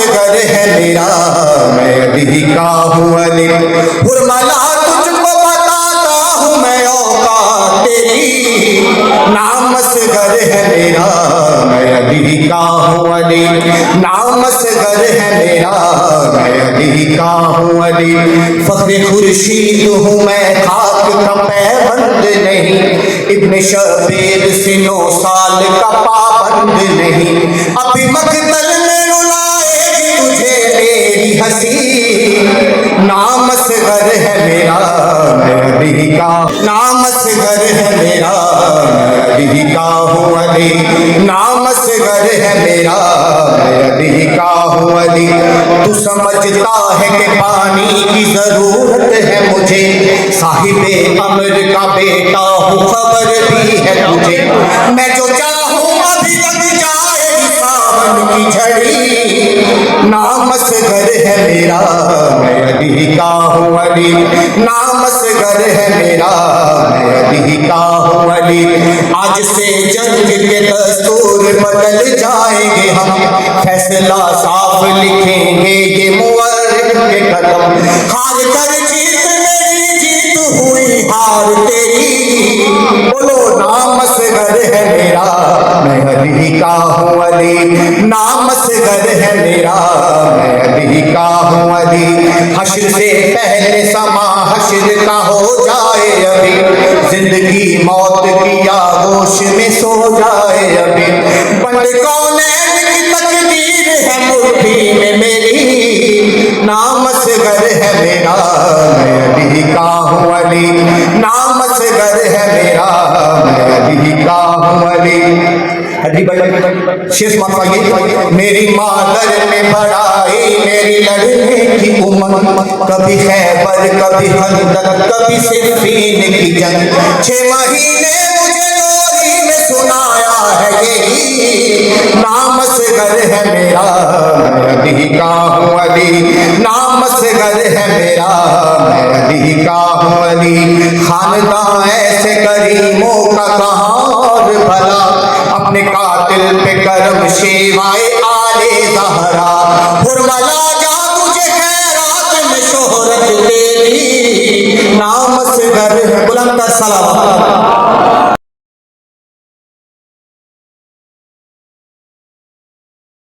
असगर है मेरा, मैं अली का हूँ अली। हुरमला तुझको बताता हूँ मैं औकात तेरी, नाम असगर है मेरा, मैं अली का हूँ अली। नाम असगर है मेरा, मैं अली का हूँ अली। फख्र खुर्शीद हूँ मैं, खाक का पैबंद नहीं, इब्न शबीर से 9 साल का पाबंद नहीं। अभी मकतल में रुलाएगी तुझे मेरी हंसी, नाम असगर है मेरा, मैं अली का। नाम असगर है मेरा, मैं अली का हूँ अली। नाम असगर है मेरा, मैं अली का हूँ अली। तू समझता है कि पानी की जरूरत है मुझे, साहिबे अमर का बेटा हूँ, खबर भी है तुझे। मैं जो चाहूँ अभी लग जाएगी सावन की झड़ी, नाम असगर है मेरा, मैं अली का हूँ अली। नाम असगर है मेरा, मैं अली का हूँ अली। आज से जंग के दस्तूर बदल जाएंगे हम, फैसला साफ लिखेंगे ये मुअर्रिख के कदम। हार कर जीत मेरी, जीत हुई हार तेरी, बोलो नाम असगर है मेरा, मैं अली का हूँ अली। नाम असगर है मेरा, मैं अली का हूँ अली। हश्र से पहले समा हश्र का हो जाए अभी, जिंदगी मौत की आगोश में सो जाए अभी। बंद कौनैन की तकदीर है मुट्ठी में मेरी, नाम असगर है मेरा, मैं अली का हूँ अली। नाम असगर है मेरा, मैं अली का हूँ अली। अली भाई शेष माता ये, मेरी मादर में बड़ाई मेरी लड़ने की उम्र, कभी खैबर कभी खंदक कभी सिफ़ीन की जंग। 6 महीने मुझे लोरी में सुनाया है यही, नाम असगर है मेरा, मैं अली का हूँ अली। नाम असगर है मेरा, मैं अली का हूँ अली। खानदान ऐसे करीमों का कहाँ और भला, अपने कातिल पे करम शेवाए आले ज़हरा। हुरमला जा तुझे खैरात में शोहरत तेरी, नाम असगर है। बुलंद सलावत।